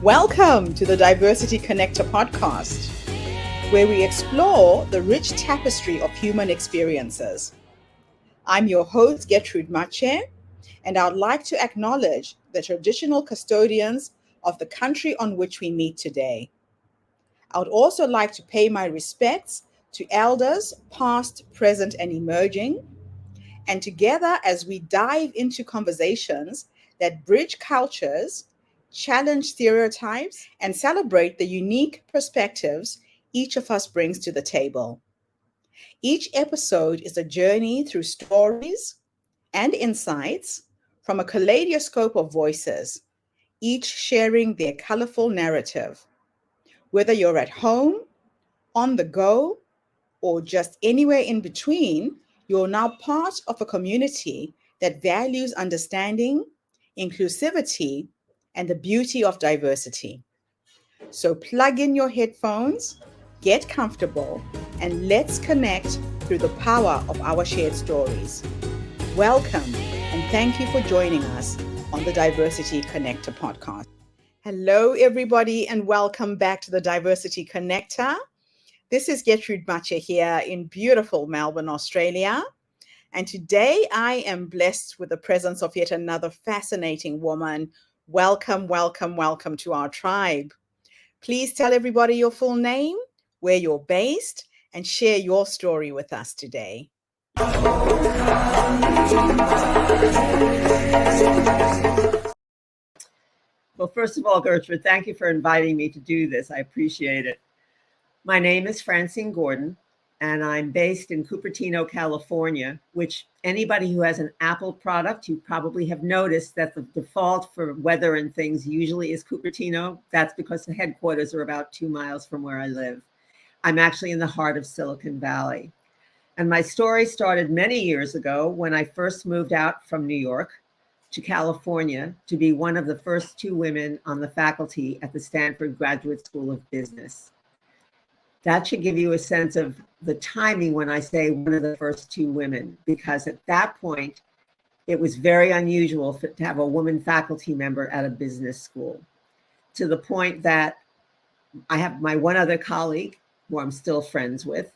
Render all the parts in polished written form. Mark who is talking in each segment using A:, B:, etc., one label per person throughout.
A: Welcome to the Diversity Connector podcast, where we explore the rich tapestry of human experiences. I'm your host, Gertrude Mache, and I'd like to acknowledge the traditional custodians of the country on which we meet today. I would also like to pay my respects to elders, past, present, and emerging, and together as we dive into conversations that bridge cultures, challenge stereotypes, and celebrate the unique perspectives each of us brings to the table. Each episode is a journey through stories and insights from a kaleidoscope of voices, each sharing their colorful narrative. Whether you're at home, on the go, or just anywhere in between, you're now part of a community that values understanding, inclusivity, and the beauty of diversity. So plug in your headphones, get comfortable, and let's connect through the power of our shared stories. Welcome, and thank you for joining us on the Diversity Connector podcast. Hello, everybody, and welcome back to the Diversity Connector. This is Gertrude Mache here in beautiful Melbourne, Australia. And today I am blessed with the presence of yet another fascinating woman. Welcome, welcome, welcome to our tribe. Please tell everybody your full name, where you're based, and share your story with us today.
B: Well, first of all, Gertrude, thank you for inviting me to do this. I appreciate it. My name is Francine Gordon, and I'm based in Cupertino, California, which anybody who has an Apple product, you probably have noticed that the default for weather and things usually is Cupertino. That's because the headquarters are about 2 miles from where I live. I'm actually in the heart of Silicon Valley. And my story started many years ago when I first moved out from New York to California to be one of the first 2 women on the faculty at the Stanford Graduate School of Business. That should give you a sense of the timing when I say one of the first 2 women, because at that point, it was very unusual to have a woman faculty member at a business school, to the point that I have my one other colleague, who I'm still friends with.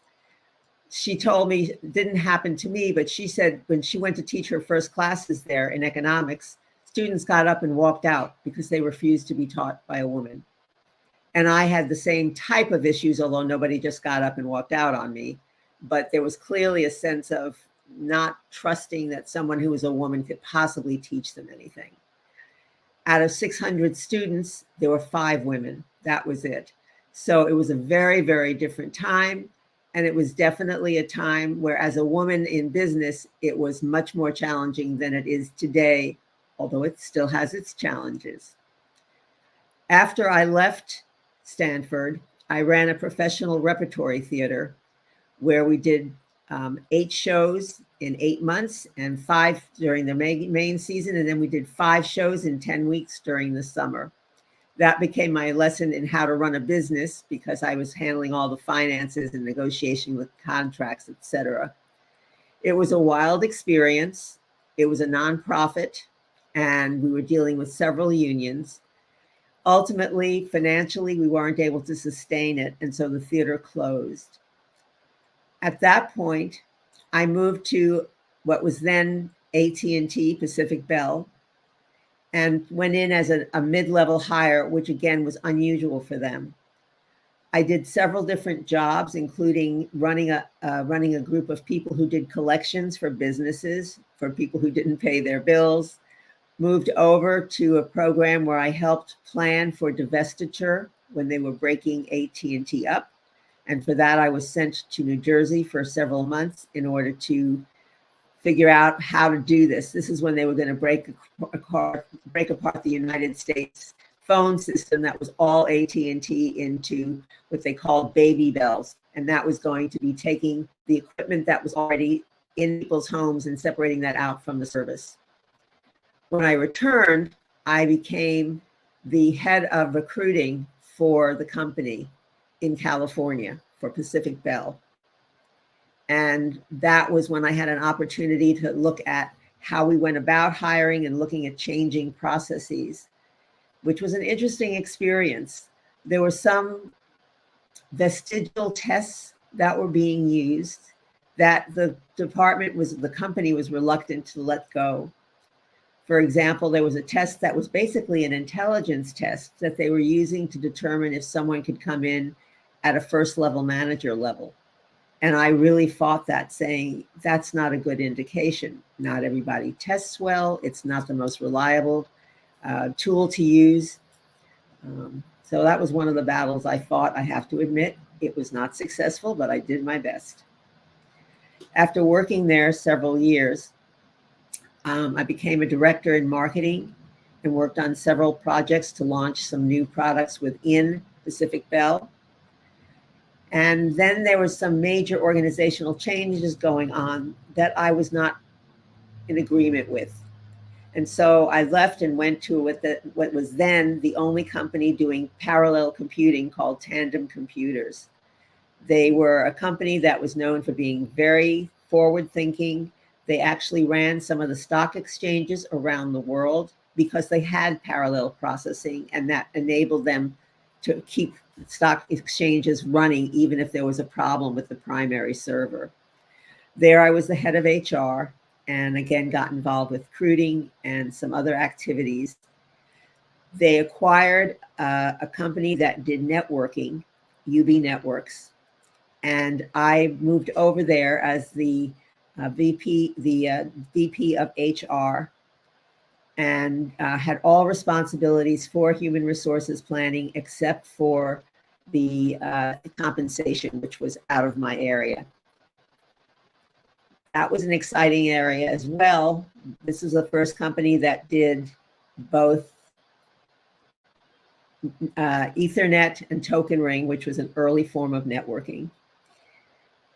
B: She told me, it didn't happen to me, but she said when she went to teach her first classes there in economics, students got up and walked out because they refused to be taught by a woman. And I had the same type of issues, although nobody just got up and walked out on me. But there was clearly a sense of not trusting that someone who was a woman could possibly teach them anything. Out of 600 students, there were 5 women. That was it. So it was a very, very different time. And it was definitely a time where, as a woman in business, it was much more challenging than it is today, although it still has its challenges. After I left Stanford, I ran a professional repertory theater where we did 8 shows in 8 months and 5 during the main season. And then we did 5 shows in 10 weeks during the summer. That became my lesson in how to run a business because I was handling all the finances and negotiation with contracts, etc. It was a wild experience. It was a nonprofit, and we were dealing with several unions. Ultimately, financially, we weren't able to sustain it, and so the theater closed. At that point, I moved to what was then AT&T Pacific Bell, and went in as a mid-level hire, which again was unusual for them. I did several different jobs, including running a group of people who did collections for businesses, for people who didn't pay their bills. Moved over to a program where I helped plan for divestiture when they were breaking AT&T up. And for that, I was sent to New Jersey for several months in order to figure out how to do this. This is when they were going to break apart the United States phone system that was all AT&T into what they called baby bells. And that was going to be taking the equipment that was already in people's homes and separating that out from the service. When I returned, I became the head of recruiting for the company in California for Pacific Bell. And that was when I had an opportunity to look at how we went about hiring and looking at changing processes. which was an interesting experience. There were some vestigial tests that were being used that the company was reluctant to let go. For example, there was a test that was basically an intelligence test that they were using to determine if someone could come in at a first level manager level. And I really fought that, saying that's not a good indication. Not everybody tests well. It's not the most reliable tool to use. So that was one of the battles I fought. I have to admit, it was not successful, but I did my best. After working there several years, I became a director in marketing and worked on several projects to launch some new products within Pacific Bell. And then there were some major organizational changes going on that I was not in agreement with. And so I left and went to what was then the only company doing parallel computing called Tandem Computers. They were a company that was known for being very forward thinking. They actually ran some of the stock exchanges around the world because they had parallel processing, and that enabled them to keep stock exchanges running even if there was a problem with the primary server. There I was the head of HR, and again got involved with recruiting and some other activities. They acquired a company that did networking, UB Networks, and I moved over there as the VP of HR, and had all responsibilities for human resources planning except for the compensation, which was out of my area. That was an exciting area as well. This was the first company that did both Ethernet and token ring, which was an early form of networking.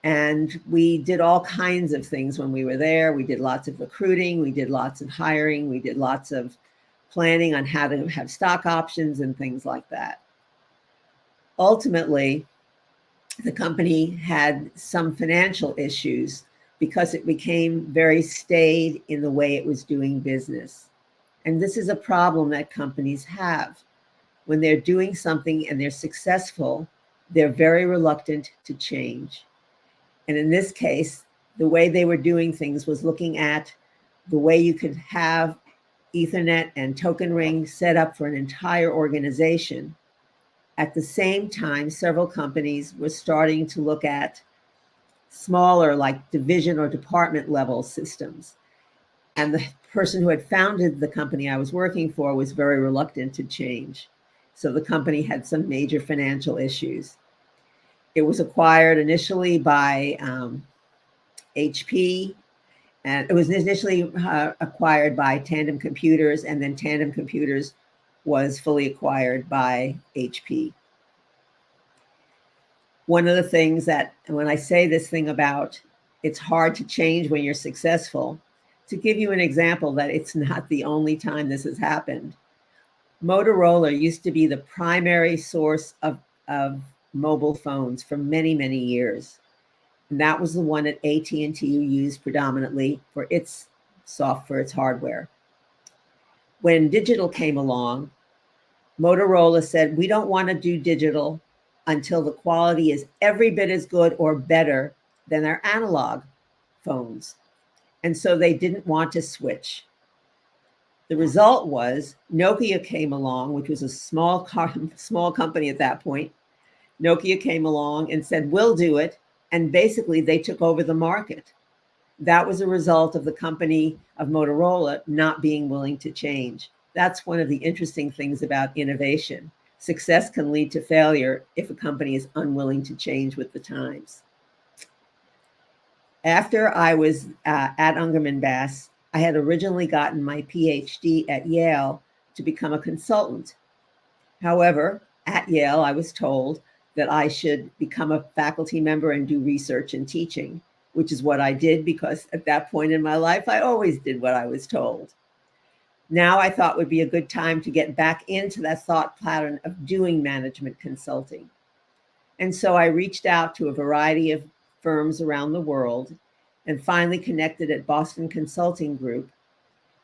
B: And we did all kinds of things when we were there. We did lots of recruiting, we did lots of hiring, we did lots of planning on how to have stock options and things like that. Ultimately, the company had some financial issues because it became very staid in the way it was doing business. And this is a problem that companies have. When they're doing something and they're successful, they're very reluctant to change. And in this case, the way they were doing things was looking at the way you could have Ethernet and token ring set up for an entire organization. At the same time, several companies were starting to look at smaller, like division or department level systems. And the person who had founded the company I was working for was very reluctant to change. So the company had some major financial issues. It was acquired initially by HP, and it was initially acquired by Tandem Computers, and then Tandem Computers was fully acquired by HP. One of the things that, when I say this thing about it's hard to change when you're successful, to give you an example that it's not the only time this has happened. Motorola used to be the primary source of mobile phones for many, many years. And that was the one that AT&T used predominantly for its software, its hardware. When digital came along, Motorola said, we don't want to do digital until the quality is every bit as good or better than their analog phones. And so they didn't want to switch. The result was Nokia came along, which was a small company at that point. Nokia came along and said, we'll do it. And basically they took over the market. That was a result of the company of Motorola not being willing to change. That's one of the interesting things about innovation. Success can lead to failure if a company is unwilling to change with the times. After I was at Ungerman Bass, I had originally gotten my PhD at Yale to become a consultant. However, at Yale, I was told that I should become a faculty member and do research and teaching, which is what I did because at that point in my life, I always did what I was told. Now I thought would be a good time to get back into that thought pattern of doing management consulting. And so I reached out to a variety of firms around the world and finally connected at Boston Consulting Group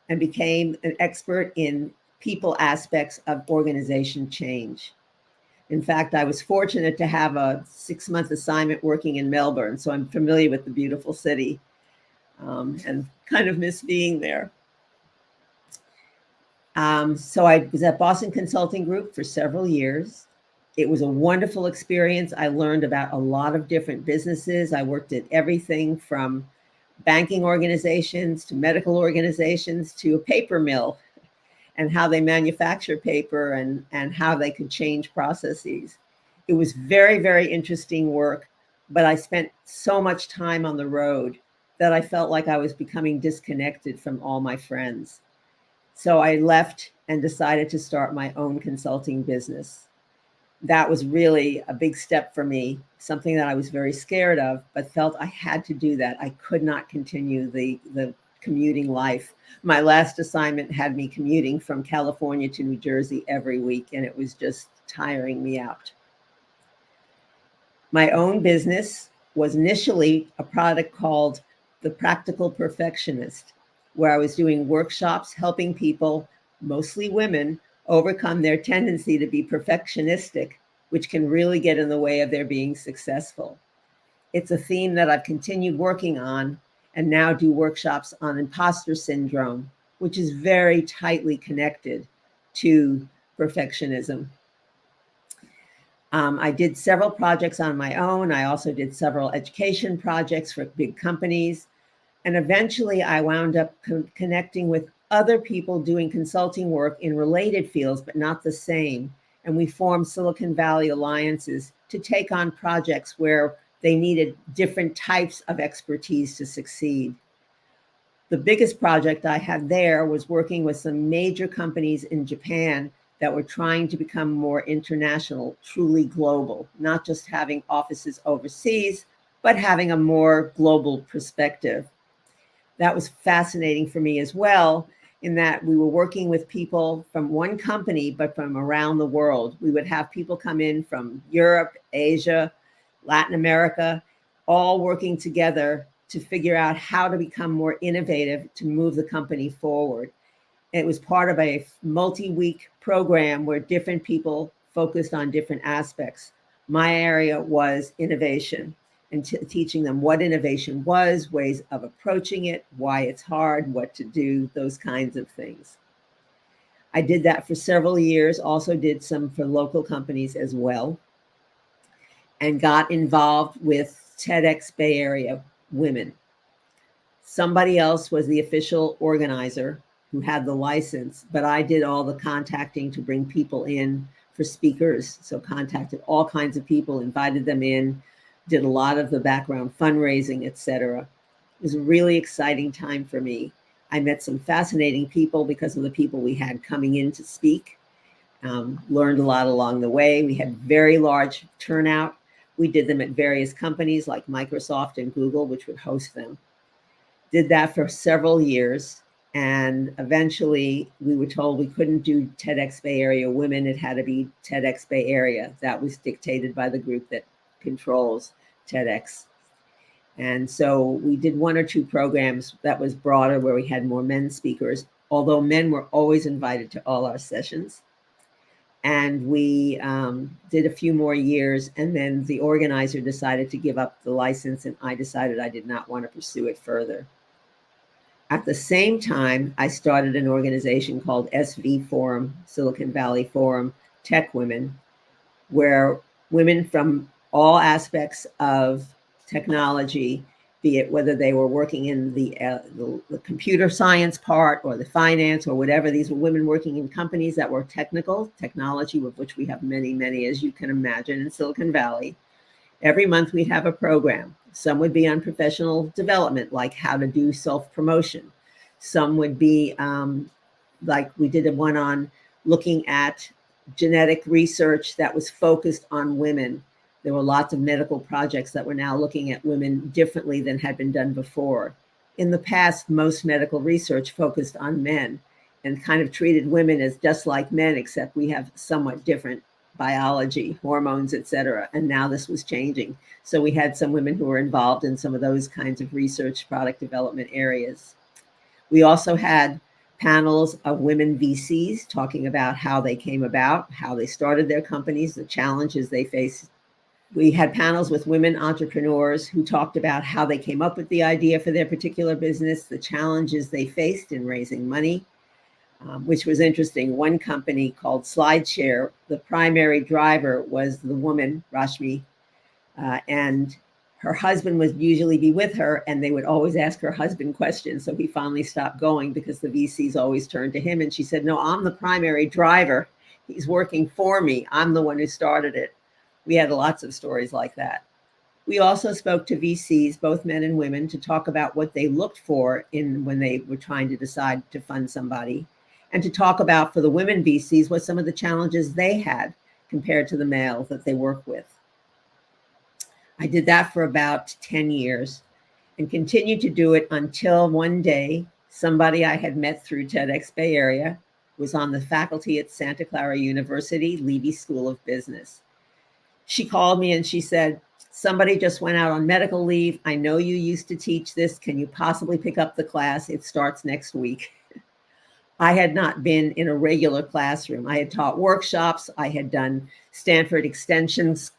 B: and became an expert in people aspects of organization change. In fact, I was fortunate to have a 6-month assignment working in Melbourne, so I'm familiar with the beautiful city, and kind of miss being there. So I was at Boston Consulting Group for several years. It was a wonderful experience. I learned about a lot of different businesses. I worked at everything from banking organizations to medical organizations to a paper mill, and how they manufacture paper and how they could change processes. It was very, very interesting work, but I spent so much time on the road that I felt like I was becoming disconnected from all my friends. So I left and decided to start my own consulting business. That was really a big step for me, something that I was very scared of, but felt I had to do that. I could not continue the commuting life. My last assignment had me commuting from California to New Jersey every week, and it was just tiring me out. My own business was initially a product called The Practical Perfectionist, where I was doing workshops helping people, mostly women, overcome their tendency to be perfectionistic, which can really get in the way of their being successful. It's a theme that I've continued working on and now do workshops on imposter syndrome, which is very tightly connected to perfectionism. I did several projects on my own. I also did several education projects for big companies. And eventually I wound up connecting with other people doing consulting work in related fields, but not the same. And we formed Silicon Valley alliances to take on projects where they needed different types of expertise to succeed. The biggest project I had there was working with some major companies in Japan that were trying to become more international, truly global, not just having offices overseas, but having a more global perspective. That was fascinating for me as well, in that we were working with people from one company, but from around the world. We would have people come in from Europe, Asia, Latin America, all working together to figure out how to become more innovative to move the company forward. It was part of a multi-week program where different people focused on different aspects. My area was innovation and teaching them what innovation was, ways of approaching it, why it's hard, what to do, those kinds of things. I did that for several years, also did some for local companies as well, and got involved with TEDx Bay Area Women. Somebody else was the official organizer who had the license, but I did all the contacting to bring people in for speakers. So contacted all kinds of people, invited them in, did a lot of the background fundraising, etc. It was a really exciting time for me. I met some fascinating people because of the people we had coming in to speak. Learned a lot along the way. We had very large turnout. We did them at various companies like Microsoft and Google, which would host them. Did that for several years. And eventually we were told we couldn't do TEDx Bay Area Women. It had to be TEDx Bay Area. That was dictated by the group that controls TEDx. And so we did one or two programs that was broader where we had more men speakers, although men were always invited to all our sessions. And we did a few more years, and then the organizer decided to give up the license, and I decided I did not want to pursue it further. At the same time, I started an organization called SV Forum, Silicon Valley Forum, Tech Women, where women from all aspects of technology, be it whether they were working in the computer science part or the finance or whatever, these were women working in companies that were technology, of which we have many, many, as you can imagine, in Silicon Valley. Every month we'd have a program. Some would be on professional development, like how to do self-promotion. Some would be like we did one on looking at genetic research that was focused on women. There were lots of medical projects that were now looking at women differently than had been done before. In the past, most medical research focused on men and kind of treated women as just like men, except we have somewhat different biology, hormones, etc. And now this was changing. So we had some women who were involved in some of those kinds of research product development areas. We also had panels of women VCs talking about how they came about, how they started their companies, the challenges they faced. We had panels with women entrepreneurs who talked about how they came up with the idea for their particular business, the challenges they faced in raising money, which was interesting. One company called SlideShare, the primary driver was the woman, Rashmi, and her husband would usually be with her, and they would always ask her husband questions. So he finally stopped going because the VCs always turned to him. And she said, no, I'm the primary driver. He's working for me. I'm the one who started it. We had lots of stories like that. We also spoke to VCs, both men and women, to talk about what they looked for in when they were trying to decide to fund somebody, and to talk about, for the women VCs, what some of the challenges they had compared to the male that they work with. I did that for about 10 years and continued to do it until one day, somebody I had met through TEDx Bay Area was on the faculty at Santa Clara University, Levy School of Business. She called me and she said, somebody just went out on medical leave. I know you used to teach this. Can you possibly pick up the class? It starts next week. I had not been in a regular classroom. I had taught workshops. I had done Stanford Extension's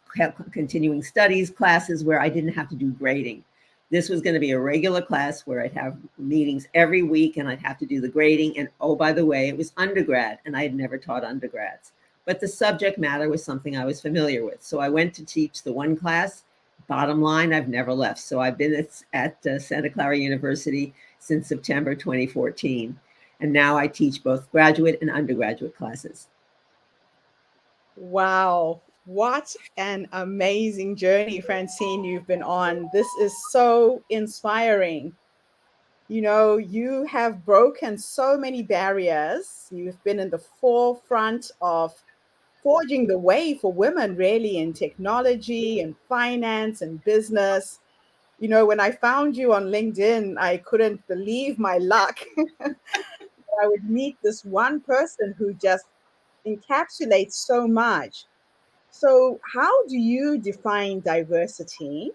B: continuing studies classes where I didn't have to do grading. This was going to be a regular class where I'd have meetings every week and I'd have to do the grading. And oh, by the way, it was undergrad and I had never taught undergrads. But the subject matter was something I was familiar with. So I went to teach the one class. Bottom line, I've never left. So I've been at Santa Clara University since September 2014. And now I teach both graduate and undergraduate classes.
A: Wow. What an amazing journey, Francine, you've been on. This is so inspiring. You have broken so many barriers. You've been in the forefront of forging the way for women, really, in technology and finance and business. When I found you on LinkedIn, I couldn't believe my luck. I would meet this one person who just encapsulates so much. So, how do you define diversity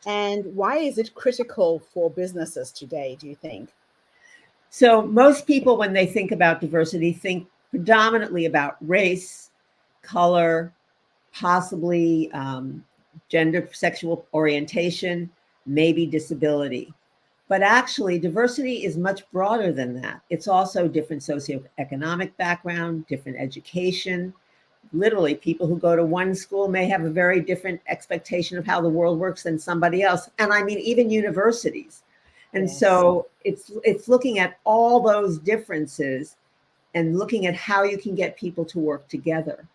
A: and why is it critical for businesses today, do you think?
B: So most people, when they think about diversity, think predominantly about race, color, possibly gender, sexual orientation, maybe disability. But actually, diversity is much broader than that. It's also different socioeconomic background, different education. Literally, people who go to one school may have a very different expectation of how the world works than somebody else. And I mean, even universities. And
A: Yes.
B: so it's looking at all those differences and looking at how you can get people to work together.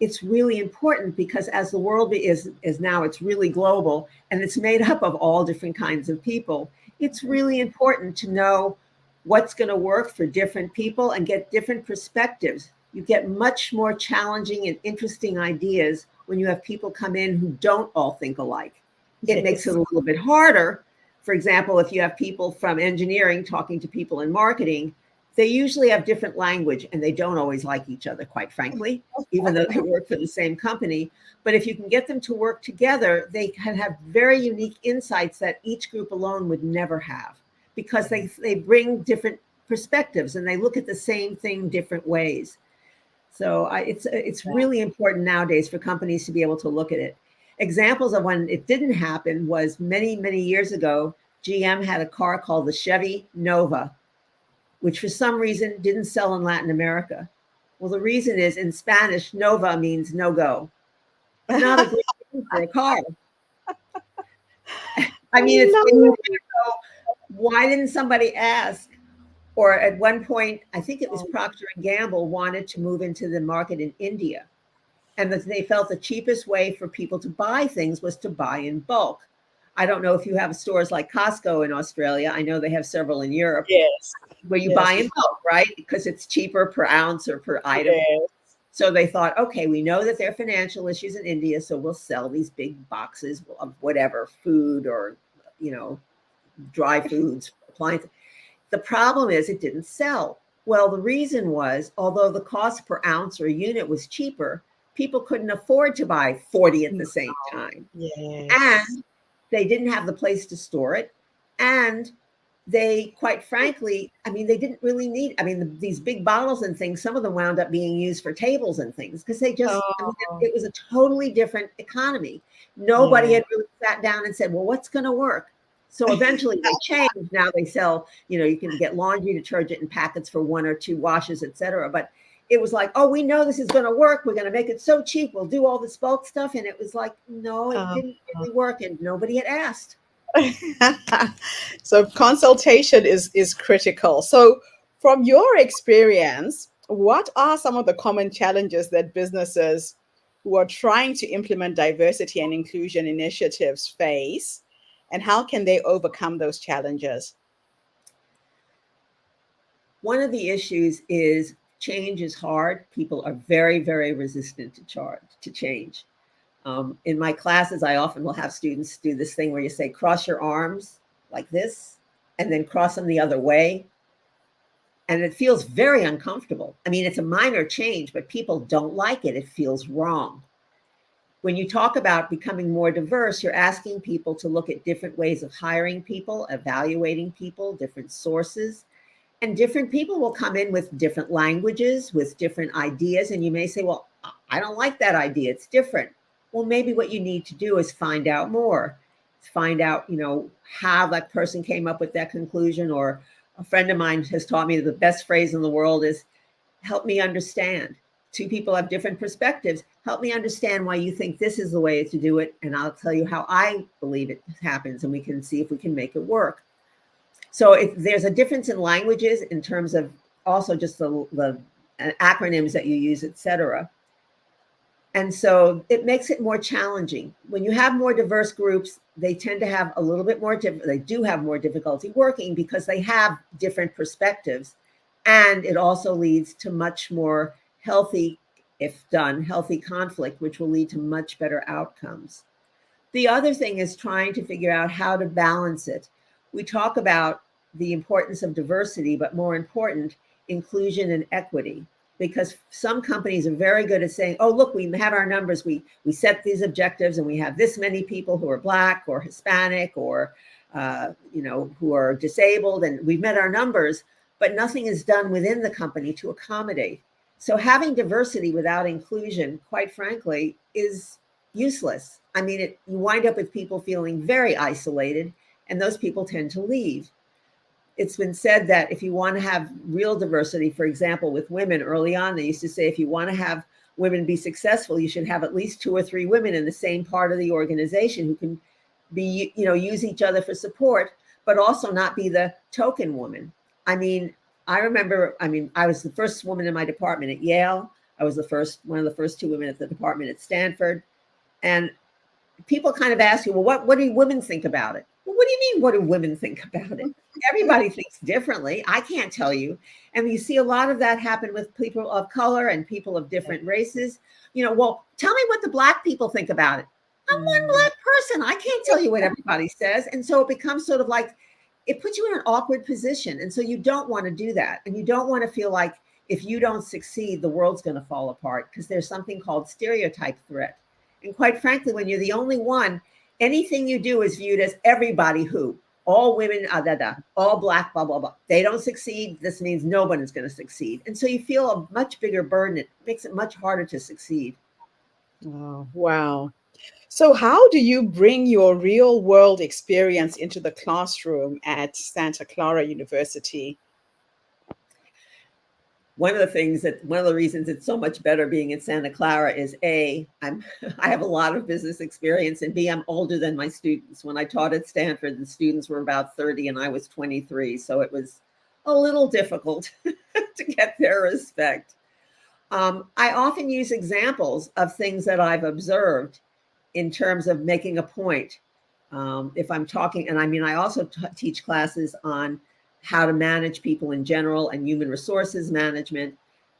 B: It's really important because as the world is now, it's really global and it's made up of all different kinds of people. It's really important to know what's going to work for different people and get different perspectives. You get much more challenging and interesting ideas when you have people come in who don't all think alike. It makes it a little bit harder. For example, if you have people from engineering talking to people in marketing, they usually have different language and they don't always like each other, quite frankly, even though they work for the same company. But if you can get them to work together, they can have very unique insights that each group alone would never have because they bring different perspectives and they look at the same thing different ways. So it's really important nowadays for companies to be able to look at it. Examples of when it didn't happen was many, many years ago, GM had a car called the Chevy Nova, which for some reason didn't sell in Latin America. Well, the reason is in Spanish, Nova means no go. Not a great name for a car. I mean, it's so why didn't somebody ask? Or at one point, I think it was Procter and Gamble wanted to move into the market in India. And that they felt the cheapest way for people to buy things was to buy in bulk. I don't know if you have stores like Costco in Australia. I know they have several in Europe.
A: Yes.
B: Where you buy in bulk, right? Because it's cheaper per ounce or per item.
A: Yes.
B: So they thought, okay, we know that there are financial issues in India, so we'll sell these big boxes of whatever, food or, dry foods, appliances. The problem is it didn't sell. Well, the reason was, although the cost per ounce or unit was cheaper, people couldn't afford to buy 40 at the same time.
A: Yes.
B: And they didn't have the place to store it. And they, quite frankly, I mean, they didn't really need, I mean, these big bottles and things, some of them wound up being used for tables and things because they just, I mean,
A: Oh,
B: it was a totally different economy. Nobody
A: yeah.
B: had really sat down and said, well, what's going to work? So eventually they changed. Now they sell, you know, you can get laundry detergent in packets for 1 or 2 washes, etc. But it was like, oh, we know this is going to work. We're going to make it so cheap. We'll do all this bulk stuff. And it was like, no, it
A: Oh.
B: didn't really work. And nobody had asked.
A: So consultation is critical. So from your experience, what are some of the common challenges that businesses who are trying to implement diversity and inclusion initiatives face, and how can they overcome those challenges?
B: One of the issues is change is hard. People are very, very resistant to change. In my classes, I often will have students do this thing where you say, cross your arms like this, and then cross them the other way. And it feels very uncomfortable. I mean, it's a minor change, but people don't like it. It feels wrong. When you talk about becoming more diverse, you're asking people to look at different ways of hiring people, evaluating people, different sources. And different people will come in with different languages, with different ideas. And you may say, well, I don't like that idea. It's different. Well, maybe what you need to do is find out more, find out, you know, how that person came up with that conclusion. Or a friend of mine has taught me that the best phrase in the world is, help me understand. Two people have different perspectives. Help me understand why you think this is the way to do it. And I'll tell you how I believe it happens. And we can see if we can make it work. So if there's a difference in languages in terms of also just the acronyms that you use, et cetera. And so it makes it more challenging. When you have more diverse groups, they tend to have a little bit more, they do have more difficulty working because they have different perspectives. And it also leads to much more healthy, if done, healthy conflict, which will lead to much better outcomes. The other thing is trying to figure out how to balance it. We talk about the importance of diversity, but more important, inclusion and equity. Because some companies are very good at saying, oh, look, we have our numbers. We set these objectives and we have this many people who are Black or Hispanic or, who are disabled, and we've met our numbers, but nothing is done within the company to accommodate. So having diversity without inclusion, quite frankly, is useless. I mean, you wind up with people feeling very isolated, and those people tend to leave. It's been said that if you want to have real diversity, for example, with women early on, they used to say if you want to have women be successful, you should have at least 2 or 3 women in the same part of the organization who can be, use each other for support, but also not be the token woman. I mean, I was the first woman in my department at Yale. I was one of the first 2 women at the department at Stanford. And people kind of ask you, well, what do women think about it? Well, what do you mean, what do women think about it? Everybody thinks differently. I can't tell you. And you see a lot of that happen with people of color and people of different races. Well, tell me what the Black people think about it. I'm one Black person. I can't tell you what everybody says. And so it becomes sort of like, it puts you in an awkward position. And so you don't want to do that. And you don't want to feel like if you don't succeed, the world's going to fall apart, because there's something called stereotype threat. And quite frankly, when you're the only one, anything you do is viewed as everybody who, all women, all Black, blah, blah, blah. They don't succeed. This means no one is going to succeed. And so you feel a much bigger burden. It makes it much harder to succeed.
A: Oh, wow. So, how do you bring your real world experience into the classroom at Santa Clara University?
B: One of the reasons it's so much better being in Santa Clara is I have a lot of business experience, and B, I'm older than my students. When I taught at Stanford, the students were about 30 and I was 23. So it was a little difficult to get their respect. I often use examples of things that I've observed in terms of making a point. If I'm talking, and I also teach classes on how to manage people in general and human resources management.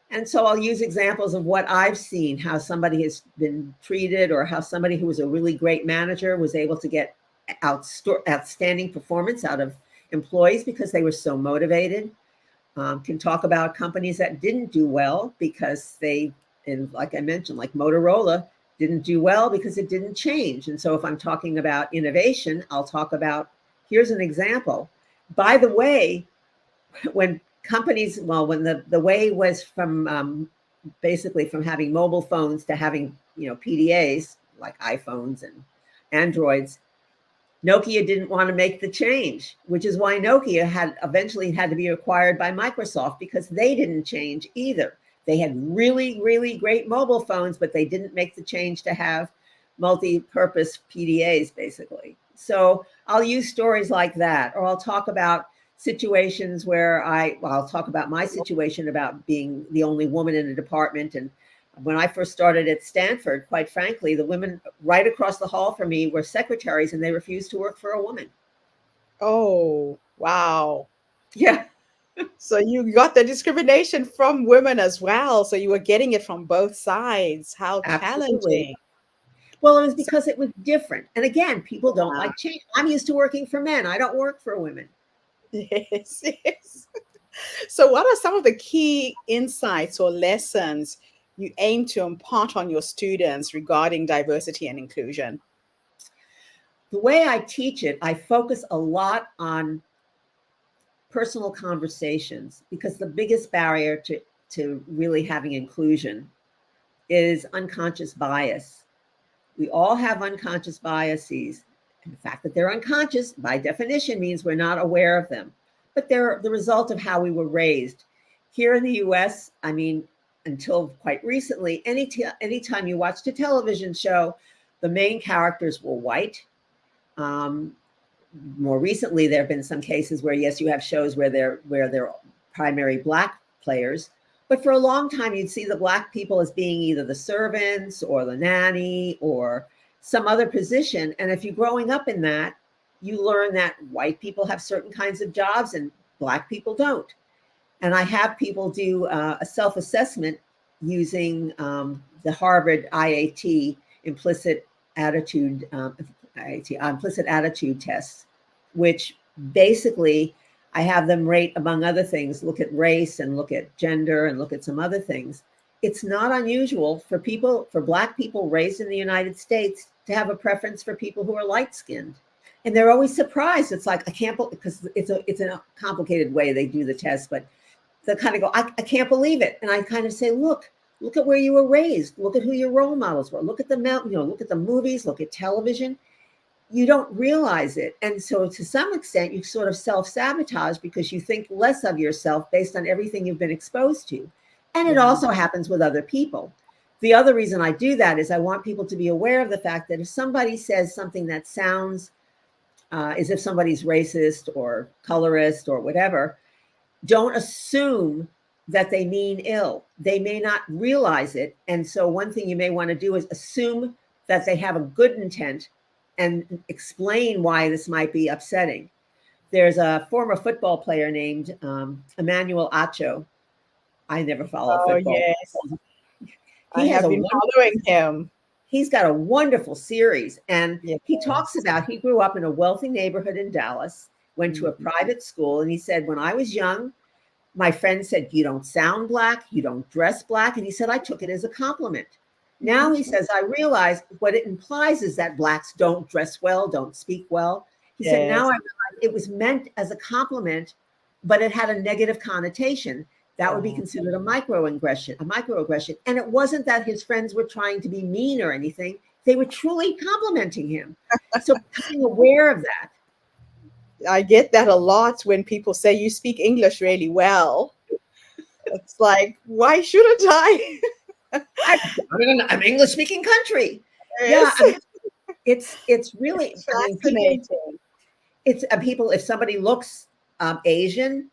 B: And so I'll use examples of what I've seen, how somebody has been treated, or how somebody who was a really great manager was able to get outstanding performance out of employees because they were so motivated. Can talk about companies that didn't do well because and like I mentioned, like Motorola, didn't do well because it didn't change. And so if I'm talking about innovation, I'll talk about, here's an example. By the way, when companies, well, when the way was from basically from having mobile phones to having, PDAs like iPhones and Androids, Nokia didn't want to make the change, which is why Nokia had eventually had to be acquired by Microsoft, because they didn't change either. They had really, really great mobile phones, but they didn't make the change to have multi-purpose PDAs, basically. So I'll use stories like that, or I'll talk about situations where I'll talk about my situation about being the only woman in a department. And when I first started at Stanford, quite frankly, the women right across the hall from me were secretaries, and they refused to work for a woman.
A: Oh, wow.
B: Yeah,
A: So you got the discrimination from women as well. So you were getting it from both sides. How
B: absolutely.
A: challenging.
B: Well, it was
A: So,
B: because it was different. And again, people don't
A: yeah.
B: like change. I'm used to working for men. I don't work for women.
A: Yes, yes. So, what are some of the key insights or lessons you aim to impart on your students regarding diversity and inclusion?
B: The way I teach it, I focus a lot on personal conversations, because the biggest barrier to really having inclusion is unconscious bias. We all have unconscious biases. And the fact that they're unconscious, by definition, means we're not aware of them. But they're the result of how we were raised. Here in the US, I mean, until quite recently, anytime you watched a television show, the main characters were white. Um, More recently, there have been some cases where, yes, you have shows where they're primary black players, but for a long time, you'd see the black people as being either the servants or the nanny or some other position. And if you're growing up in that, you learn that white people have certain kinds of jobs and black people don't. And I have people do a self-assessment using the Harvard IAT implicit attitude implicit attitude tests, which basically I have them rate, among other things, look at race and look at gender and look at some other things. It's not unusual for black people raised in the United States to have a preference for people who are light skinned. And they're always surprised. It's like, I can't, because it's a complicated way they do the test, but they kind of go, I can't believe it. And I kind of say, look at where you were raised. Look at who your role models were. Look at look at the movies, look at television. You don't realize it. And so to some extent, you sort of self-sabotage because you think less of yourself based on everything you've been exposed to. And it
A: Yeah.
B: also happens with other people. The other reason I do that is I want people to be aware of the fact that if somebody says something that sounds as if somebody's racist or colorist or whatever, don't assume that they mean ill. They may not realize it. And so one thing you may want to do is assume that they have a good intent and explain why this might be upsetting. There's a former football player named Emmanuel Acho. I never follow
A: Oh,
B: football.
A: yes. I
B: He has
A: have
B: a
A: been
B: wonderful,
A: following him.
B: he's got a wonderful series. And he talks
A: Yes.
B: about, he grew up in a wealthy neighborhood in Dallas, went to a
A: Mhm.
B: private school. And he said, when I was young, my friend said, you don't sound black, you don't dress black. And he said, I took it as a compliment. Now he says, I realize what it implies is that blacks don't dress well, don't speak well. He said, now
A: Yes.
B: I realize it was meant as a compliment, but it had a negative connotation. That would be
A: Oh,
B: considered a microaggression. And it wasn't that his friends were trying to be mean or anything. They were truly complimenting him. So becoming aware of that.
A: I get that a lot when people say you speak English really well. It's like, why shouldn't I?
B: I'm in an English speaking country. Yeah,
A: Yes.
B: I mean, it's really,
A: It's
B: I mean, people,
A: fascinating.
B: if somebody looks Asian,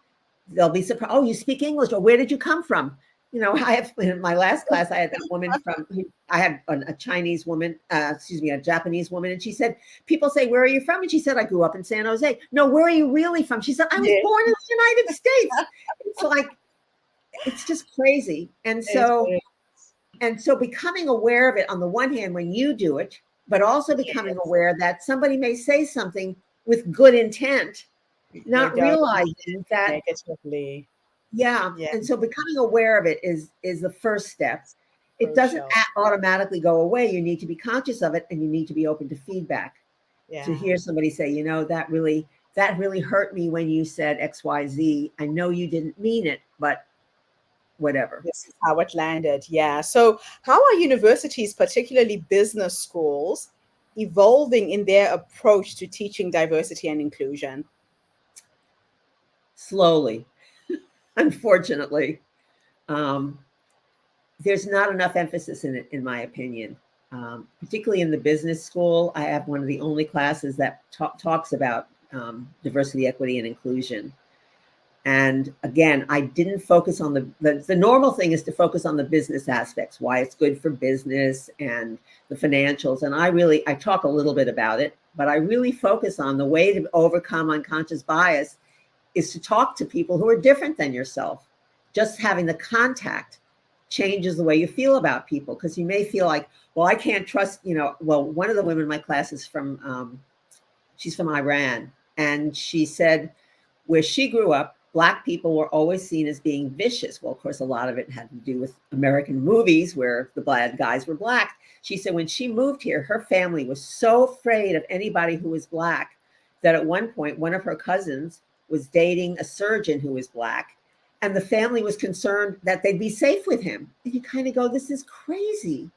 B: they'll be surprised. Oh, you speak English, or where did you come from? I have, in my last class, I had that woman I had a Chinese woman, a Japanese woman, and she said, people say, where are you from? And she said, I grew up in San Jose. No, where are you really from? She said, I was
A: Yes,
B: born in the United States. It's like, it's just crazy. And
A: it
B: so,
A: is.
B: becoming aware of it on the one hand when you do it, but also becoming
A: Yes.
B: aware that somebody may say something with good intent,
A: They
B: not
A: don't mean
B: realizing
A: it
B: that,
A: negatively.
B: yeah.
A: Yeah,
B: And so becoming aware of it is the first step. It doesn't
A: crucial.
B: automatically go away. You need to be conscious of it, and you need to be open to feedback, to
A: Yeah.
B: hear somebody say, that really, that really hurt me when you said XYZ. I know you didn't mean it, but whatever.
A: This is how it landed. Yeah. So, how are universities, particularly business schools, evolving in their approach to teaching diversity and inclusion?
B: Slowly, unfortunately. Um, there's not enough emphasis in it, in my opinion. Particularly in the business school, I have one of the only classes that talks about diversity, equity, and inclusion. And again, I didn't focus on the normal thing is to focus on the business aspects, why it's good for business and the financials. And I talk a little bit about it, but I really focus on the way to overcome unconscious bias is to talk to people who are different than yourself. Just having the contact changes the way you feel about people, because you may feel like, well, I can't trust, well, one of the women in my class is she's from Iran. And she said where she grew up, Black people were always seen as being vicious. Well, of course, a lot of it had to do with American movies where the bad guys were Black. She said when she moved here, her family was so afraid of anybody who was Black that at one point, one of her cousins was dating a surgeon who was Black. And the family was concerned that they'd be safe with him. And you kind of go, this is crazy.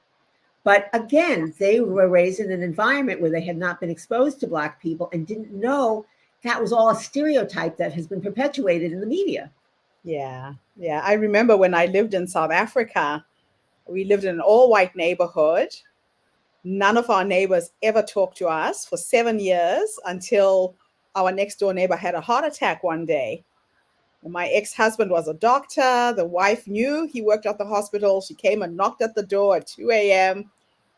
B: But again, they were raised in an environment where they had not been exposed to Black people and didn't know that was all a stereotype that has been perpetuated in the media.
A: Yeah. Yeah. I remember when I lived in South Africa, we lived in an all white neighborhood. None of our neighbors ever talked to us for 7 years until our next door neighbor had a heart attack one day. My ex-husband was a doctor. The wife knew he worked at the hospital. She came and knocked at the door at 2 a.m.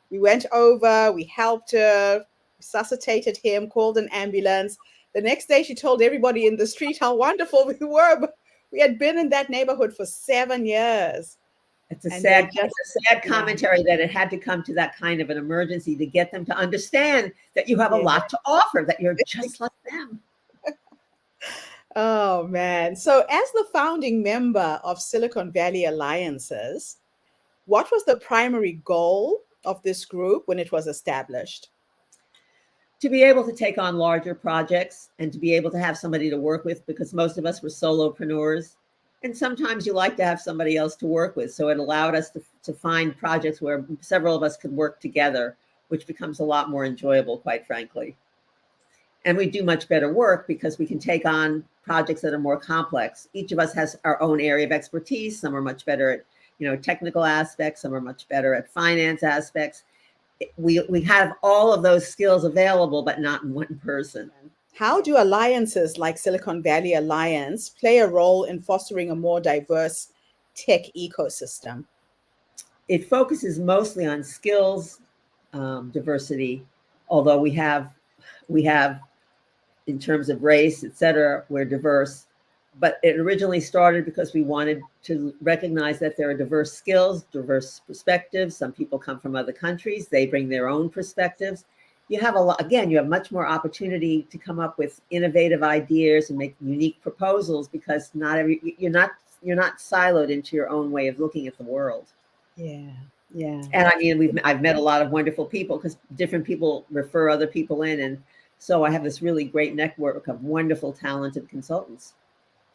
A: We went over, we helped her, resuscitated him, called an ambulance. The next day, she told everybody in the street how wonderful we were. But we had been in that neighborhood for 7 years.
B: It's a
A: And they
B: sad,
A: just,
B: it's a sad
A: yeah,
B: commentary that it had to come to that kind of an emergency to get them to understand that you have a
A: yeah.
B: lot to offer, that you're just like them.
A: Oh, man. So, as the founding member of Silicon Valley Alliances, what was the primary goal of this group when it was established?
B: To be able to take on larger projects and to be able to have somebody to work with, because most of us were solopreneurs. And sometimes you like to have somebody else to work with. So it allowed us to find projects where several of us could work together, which becomes a lot more enjoyable, quite frankly. And we do much better work because we can take on projects that are more complex. Each of us has our own area of expertise. Some are much better at, technical aspects. Some are much better at finance aspects. We have all of those skills available, but not in one person.
A: How do alliances like Silicon Valley Alliance play a role in fostering a more diverse tech ecosystem?
B: It focuses mostly on skills diversity, although we have in terms of race, et cetera, we're diverse. But it originally started because we wanted to recognize that there are diverse skills, diverse perspectives. Some people come from other countries. They bring their own perspectives. You have you have much more opportunity to come up with innovative ideas and make unique proposals because you're not siloed into your own way of looking at the world.
A: Yeah. Yeah.
B: And I mean, I've met a lot of wonderful people because different people refer other people in. And so I have this really great network of wonderful, talented consultants.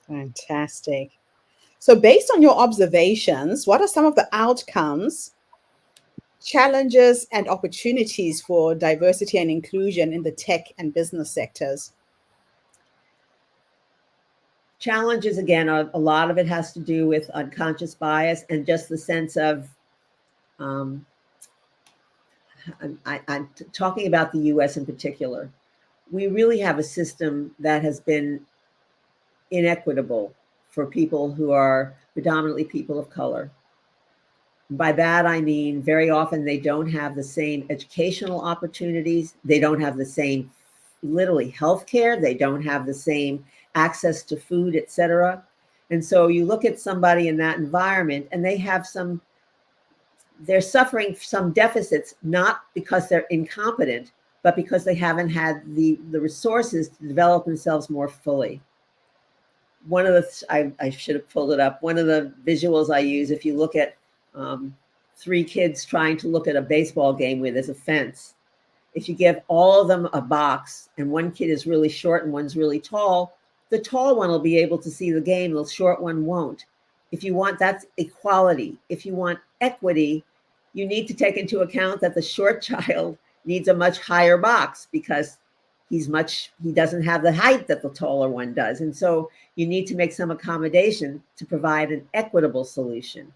A: Fantastic. So, based on your observations, what are some of the outcomes, challenges, and opportunities for diversity and inclusion in the tech and business sectors?
B: Challenges, again, a lot of it has to do with unconscious bias and just the sense of, I'm talking about the US in particular. We really have a system that has been inequitable for people who are predominantly people of color. By that, I mean, very often they don't have the same educational opportunities. They don't have the same, literally, healthcare. They don't have the same access to food, et cetera. And so you look at somebody in that environment and they're suffering some deficits, not because they're incompetent, but because they haven't had the resources to develop themselves more fully. One of I should have pulled it up. One of the visuals I use, if you look at three kids trying to look at a baseball game where there's a fence, if you give all of them a box and one kid is really short and one's really tall, the tall one will be able to see the game, the short one won't. If you want, that's equality. If you want equity, you need to take into account that the short child needs a much higher box because he doesn't have the height that the taller one does. And so you need to make some accommodation to provide an equitable solution.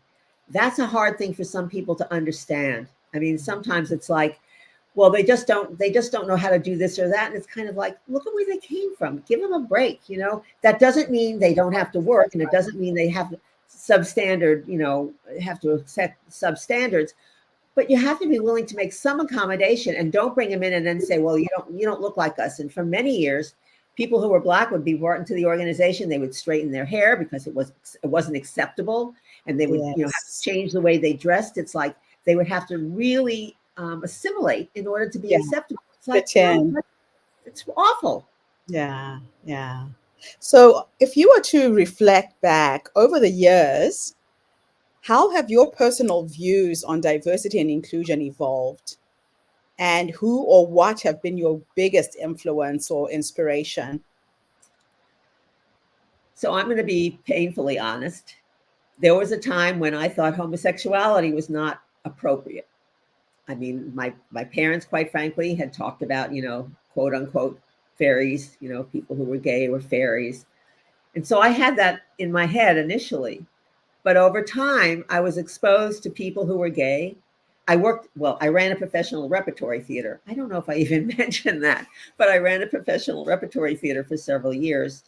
B: That's a hard thing for some people to understand. I mean, sometimes it's like, well, they just don't know how to do this or that. And it's kind of like, look at where they came from. Give them a break, you know. That doesn't mean they don't have to work, and it doesn't mean they have substandard, you know, have to accept substandards. But you have to be willing to make some accommodation, and don't bring them in and then say, well, you don't look like us. And for many years, people who were Black would be brought into the organization. They would straighten their hair because it wasn't acceptable, and they would have to change the way they dressed. It's like they would have to really assimilate in order to be acceptable. It's like, no, it's awful.
A: Yeah, yeah. So if you were to reflect back over the years, how have your personal views on diversity and inclusion evolved? And who or what have been your biggest influence or inspiration?
B: So I'm going to be painfully honest. There was a time when I thought homosexuality was not appropriate. I mean, my parents, quite frankly, had talked about, you know, quote unquote fairies, you know, people who were gay were fairies. And so I had that in my head initially. But over time, I was exposed to people who were gay. I ran a professional repertory theater. I don't know if I even mentioned that, but I ran a professional repertory theater for several years.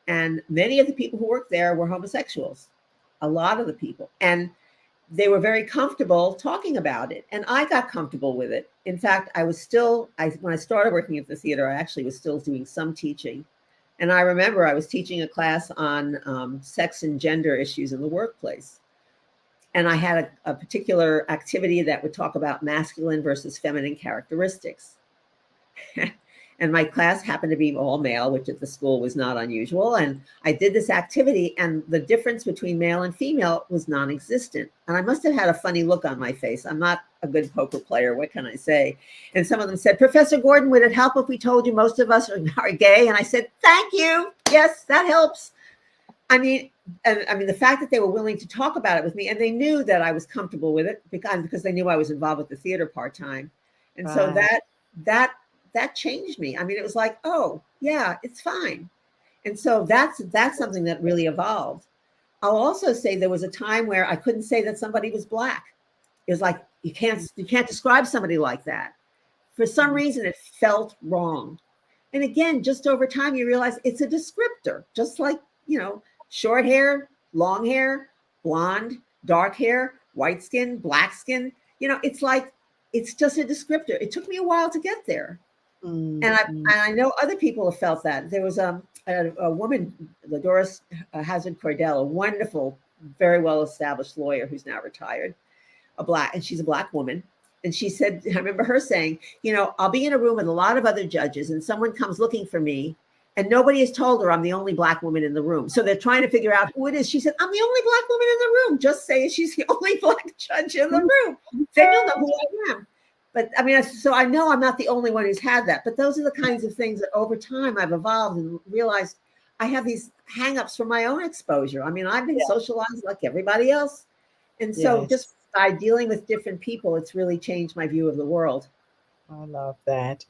B: And many of the people who worked there were homosexuals, a lot of the people. And they were very comfortable talking about it. And I got comfortable with it. In fact, when I started working at the theater, I actually was still doing some teaching. And I remember I was teaching a class on sex and gender issues in the workplace. And I had a particular activity that would talk about masculine versus feminine characteristics. And my class happened to be all male, which at the school was not unusual. And I did this activity, and the difference between male and female was non-existent. And I must have had a funny look on my face. I'm not a good poker player. What can I say? And some of them said, Professor Gordon, would it help if we told you most of us are gay? And I said, thank you. Yes, that helps. I mean, the fact that they were willing to talk about it with me, and they knew that I was comfortable with it because they knew I was involved with the theater part-time. And so that changed me. I mean, it was like, oh yeah, it's fine. And so that's something that really evolved. I'll also say there was a time where I couldn't say that somebody was Black. It was like, you can't describe somebody like that. For some reason, it felt wrong. And again, just over time, you realize it's a descriptor, just like, you know, short hair, long hair, blonde, dark hair, white skin, black skin. You know, it's like, it's just a descriptor. It took me a while to get there. And I know other people have felt that. There was a woman, Doris Hazard Cordell, a wonderful, very well-established lawyer who's now retired, and she's a Black woman. And she said, I remember her saying, you know, I'll be in a room with a lot of other judges and someone comes looking for me and nobody has told her I'm the only Black woman in the room. So they're trying to figure out who it is. She said, I'm the only Black woman in the room. Just say she's the only Black judge in the room. Then you'll know who I am. But I mean, so I know I'm not the only one who's had that, but those are the kinds of things that over time I've evolved and realized I have these hangups from my own exposure. I mean, I've been socialized like everybody else. And so just by dealing with different people, it's really changed my view of the world.
A: I love that.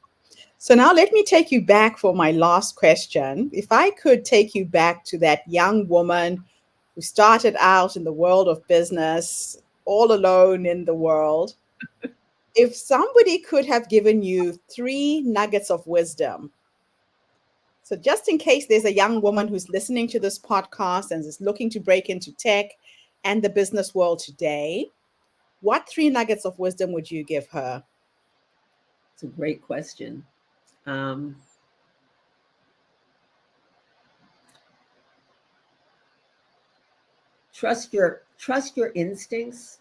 A: So now let me take you back for my last question. If I could take you back to that young woman who started out in the world of business, all alone in the world, if somebody could have given you 3 nuggets of wisdom, so just in case there's a young woman who's listening to this podcast and is looking to break into tech and the business world today, what 3 nuggets of wisdom would you give her?
B: It's a great question. Trust your instincts.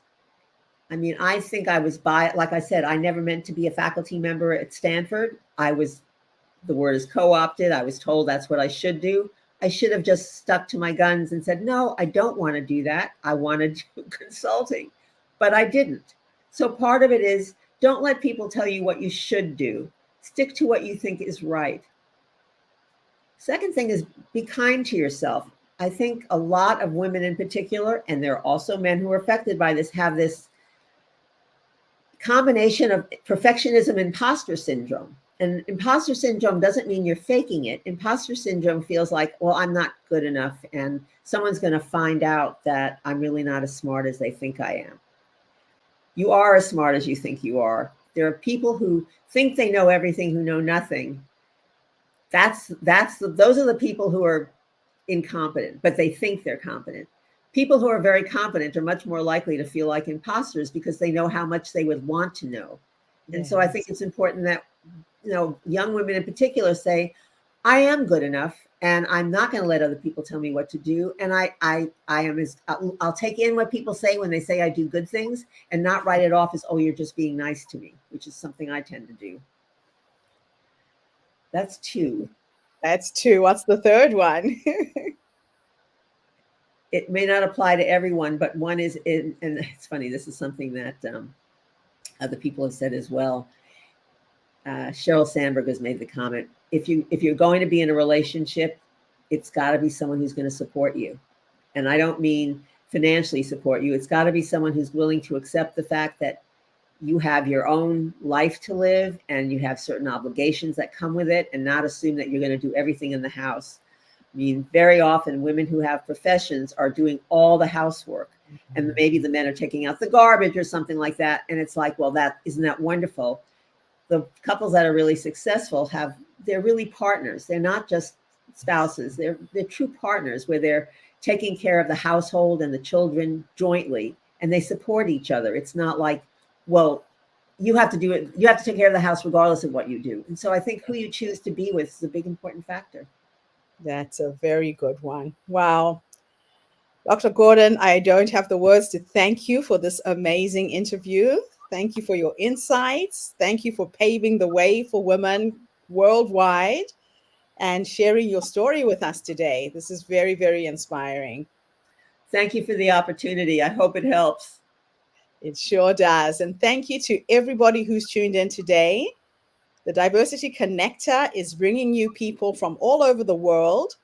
B: I mean, I think I was like I said, I never meant to be a faculty member at Stanford. The word is co-opted. I was told that's what I should do. I should have just stuck to my guns and said, no, I don't want to do that. I want to do consulting, but I didn't. So part of it is Don't let people tell you what you should do. Stick to what you think is right. Second thing is be kind to yourself. I think a lot of women in particular, and there are also men who are affected by this, have this combination of perfectionism and imposter syndrome. And imposter syndrome doesn't mean you're faking it. Imposter syndrome feels like, well, I'm not good enough, and someone's going to find out that I'm really not as smart as they think I am. You are as smart as you think you are. There are people who think they know everything, who know nothing. Those are the people who are incompetent, but they think they're competent. People who are very competent are much more likely to feel like imposters because they know how much they would want to know. Yes. And so I think it's important that, young women in particular say, I am good enough, and I'm not going to let other people tell me what to do. And I'll take in what people say when they say I do good things and not write it off as, oh, you're just being nice to me, which is something I tend to do. That's two.
A: What's the third one?
B: It may not apply to everyone, but one is, and it's funny, this is something that other people have said as well. Sheryl Sandberg has made the comment, if you're going to be in a relationship, it's got to be someone who's going to support you. And I don't mean financially support you. It's got to be someone who's willing to accept the fact that you have your own life to live and you have certain obligations that come with it, and not assume that you're going to do everything in the house. I mean, very often women who have professions are doing all the housework, and maybe the men are taking out the garbage or something like that. And it's like, well, isn't that wonderful? The couples that are really successful they're really partners. They're not just spouses. They're true partners where they're taking care of the household and the children jointly, and they support each other. It's not like, well, you have to do it. You have to take care of the house regardless of what you do. And so I think who you choose to be with is a big important factor.
A: That's a very good one. Wow. Dr. Gordon, I don't have the words to thank you for this amazing interview. Thank you for your insights. Thank you for paving the way for women worldwide and sharing your story with us today. This is very, very inspiring.
B: Thank you for the opportunity. I hope it helps.
A: It sure does. And thank you to everybody who's tuned in today. The Diversity Connector is bringing you people from all over the world,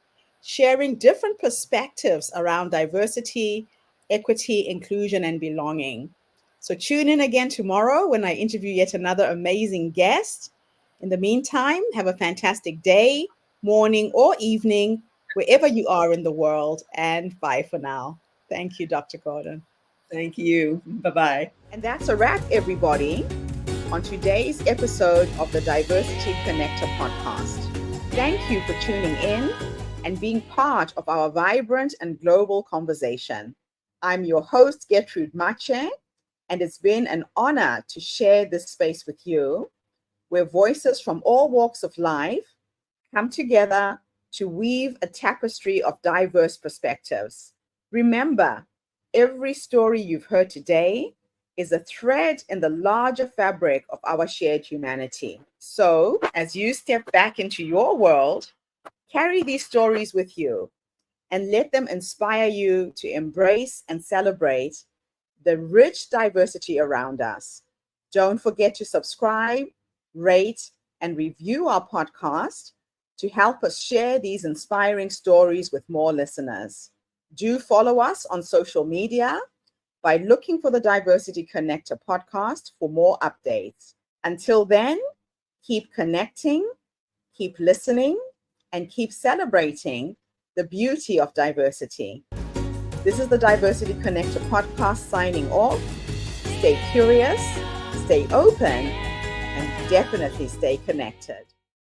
A: sharing different perspectives around diversity, equity, inclusion, and belonging. So tune in again tomorrow when I interview yet another amazing guest. In the meantime, have a fantastic day, morning, or evening, wherever you are in the world. And bye for now. Thank you, Dr. Gordon.
B: Thank you. Bye-bye.
A: And that's a wrap, everybody, on today's episode of the Diversity Connector podcast. Thank you for tuning in and being part of our vibrant and global conversation. I'm your host, Gertrude Mache, and it's been an honor to share this space with you, where voices from all walks of life come together to weave a tapestry of diverse perspectives. Remember, every story you've heard today is a thread in the larger fabric of our shared humanity. So, as you step back into your world, carry these stories with you and let them inspire you to embrace and celebrate the rich diversity around us. Don't forget to subscribe, rate, and review our podcast to help us share these inspiring stories with more listeners. Do follow us on social media by looking for the Diversity Connector podcast for more updates. Until then, keep connecting, keep listening, and keep celebrating the beauty of diversity. This is the Diversity Connector podcast signing off. Stay curious, stay open, and definitely stay connected.